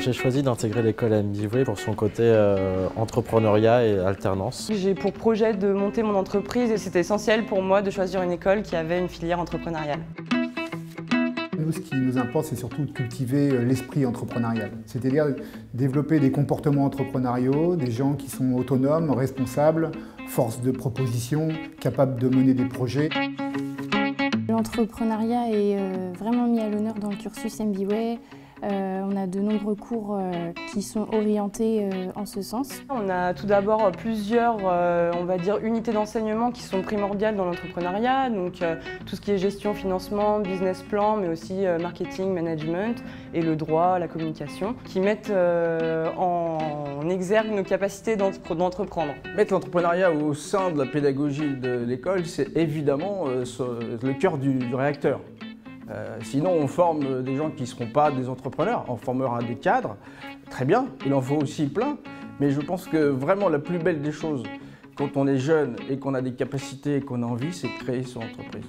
J'ai choisi d'intégrer l'école MBWay pour son côté entrepreneuriat et alternance. J'ai pour projet de monter mon entreprise et c'était essentiel pour moi de choisir une école qui avait une filière entrepreneuriale. Nous, ce qui nous importe, c'est surtout de cultiver l'esprit entrepreneurial. C'est-à-dire développer des comportements entrepreneuriaux, des gens qui sont autonomes, responsables, force de proposition, capables de mener des projets. L'entrepreneuriat est vraiment mis à l'honneur dans le cursus MBWay. On a de nombreux cours qui sont orientés en ce sens. On a tout d'abord plusieurs on va dire, unités d'enseignement qui sont primordiales dans l'entrepreneuriat, donc tout ce qui est gestion, financement, business plan, mais aussi marketing, management et le droit, la communication, qui mettent en exergue nos capacités d'entreprendre. Mettre l'entrepreneuriat au sein de la pédagogie de l'école, c'est évidemment le cœur du réacteur. Sinon, on forme des gens qui ne seront pas des entrepreneurs, on formera des cadres, très bien, il en faut aussi plein, mais je pense que vraiment la plus belle des choses, quand on est jeune et qu'on a des capacités et qu'on a envie, c'est de créer son entreprise.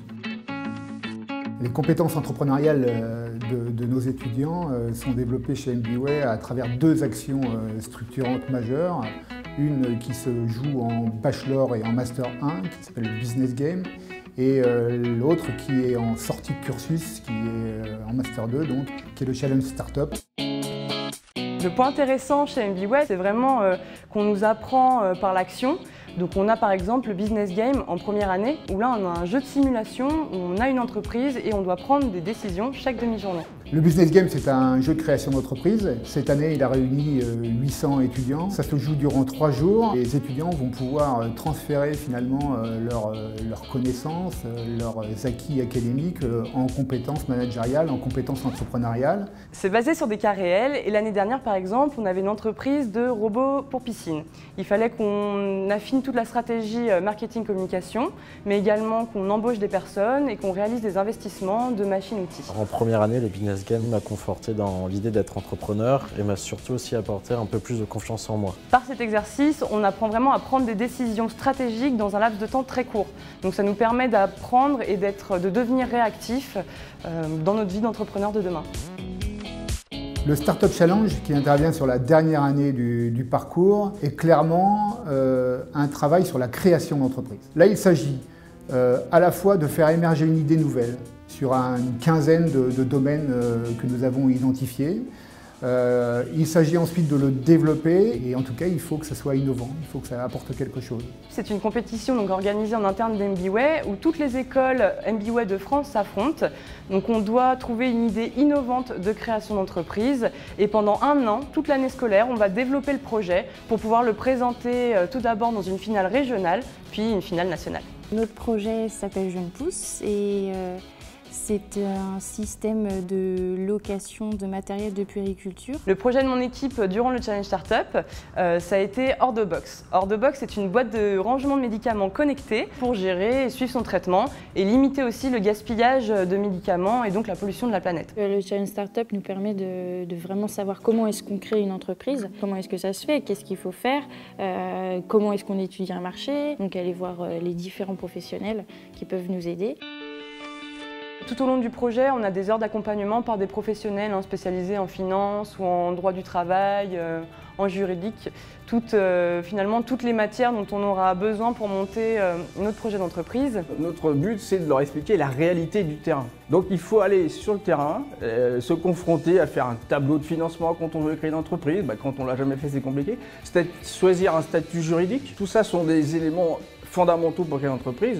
Les compétences entrepreneuriales de nos étudiants sont développées chez MBWay à travers deux actions structurantes majeures. Une qui se joue en Bachelor et en Master 1, qui s'appelle le Business Game, et l'autre qui est en sortie de cursus, qui est en Master 2, donc, qui est le Challenge Startup. Le point intéressant chez MBWay, c'est vraiment qu'on nous apprend par l'action. Donc on a par exemple le Business Game en première année, où là on a un jeu de simulation, où on a une entreprise et on doit prendre des décisions chaque demi-journée. Le Business Game, c'est un jeu de création d'entreprise. Cette année, il a réuni 800 étudiants. Ça se joue durant 3 jours. Les étudiants vont pouvoir transférer finalement leurs connaissances, leurs acquis académiques en compétences managériales, en compétences entrepreneuriales. C'est basé sur des cas réels et l'année dernière par exemple, on avait une entreprise de robots pour piscine. Il fallait qu'on affine toute la stratégie marketing-communication, mais également qu'on embauche des personnes et qu'on réalise des investissements de machines-outils. En première année, le Business Game m'a conforté dans l'idée d'être entrepreneur et m'a surtout aussi apporté un peu plus de confiance en moi. Par cet exercice, on apprend vraiment à prendre des décisions stratégiques dans un laps de temps très court. Donc ça nous permet d'apprendre et de devenir réactif dans notre vie d'entrepreneur de demain. Le Startup Challenge, qui intervient sur la dernière année du parcours, est clairement un travail sur la création d'entreprise. Là, il s'agit à la fois de faire émerger une idée nouvelle sur une quinzaine de domaines que nous avons identifiés. Il s'agit ensuite de le développer et en tout cas il faut que ça soit innovant, il faut que ça apporte quelque chose. C'est une compétition donc organisée en interne d'MBWay où toutes les écoles MBWay de France s'affrontent. Donc on doit trouver une idée innovante de création d'entreprise et pendant 1 an, toute l'année scolaire, on va développer le projet pour pouvoir le présenter tout d'abord dans une finale régionale puis une finale nationale. Notre projet s'appelle Jeune Pousse et c'est un système de location de matériel de puériculture. Le projet de mon équipe durant le Challenge Startup, ça a été Hors de Box. Hors de Box, c'est une boîte de rangement de médicaments connectée pour gérer et suivre son traitement et limiter aussi le gaspillage de médicaments et donc la pollution de la planète. Le Challenge Startup nous permet de vraiment savoir comment est-ce qu'on crée une entreprise, comment est-ce que ça se fait, qu'est-ce qu'il faut faire, comment est-ce qu'on étudie un marché, donc aller voir les différents professionnels qui peuvent nous aider. Tout au long du projet, on a des heures d'accompagnement par des professionnels spécialisés en finance ou en droit du travail, en juridique. Finalement, toutes les matières dont on aura besoin pour monter notre projet d'entreprise. Notre but, c'est de leur expliquer la réalité du terrain. Donc il faut aller sur le terrain, se confronter à faire un tableau de financement quand on veut créer une entreprise. Quand on ne l'a jamais fait, c'est compliqué. Choisir un statut juridique. Tout ça sont des éléments fondamentaux pour créer une entreprise.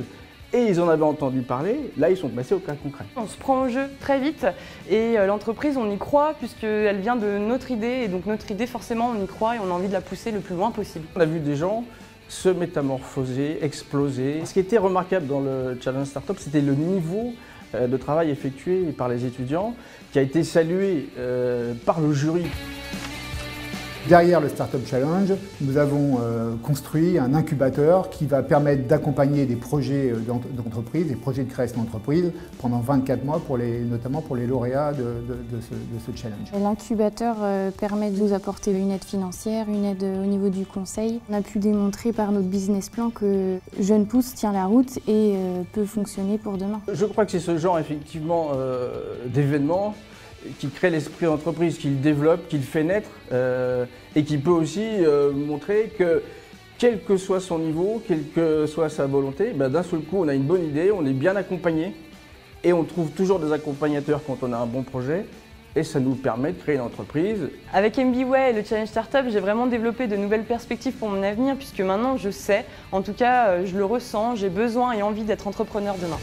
Et ils en avaient entendu parler, là ils sont passés au cas concret. On se prend au jeu très vite et l'entreprise on y croit puisqu'elle vient de notre idée et donc notre idée forcément on y croit et on a envie de la pousser le plus loin possible. On a vu des gens se métamorphoser, exploser. Ce qui était remarquable dans le Challenge Startup, c'était le niveau de travail effectué par les étudiants qui a été salué par le jury. Derrière le Startup Challenge, nous avons construit un incubateur qui va permettre d'accompagner des projets d'entreprise, des projets de création d'entreprise pendant 24 mois, notamment pour les lauréats de ce challenge. L'incubateur permet de nous apporter une aide financière, une aide au niveau du conseil. On a pu démontrer par notre business plan que Jeune Pousse tient la route et peut fonctionner pour demain. Je crois que c'est ce genre effectivement d'événements qui crée l'esprit d'entreprise, qui le développe, qui le fait naître et qui peut aussi montrer que quel que soit son niveau, quelle que soit sa volonté, d'un seul coup on a une bonne idée, on est bien accompagné et on trouve toujours des accompagnateurs quand on a un bon projet et ça nous permet de créer une entreprise. Avec MBWay et le Challenge Startup, j'ai vraiment développé de nouvelles perspectives pour mon avenir puisque maintenant je sais, en tout cas je le ressens, j'ai besoin et envie d'être entrepreneur demain.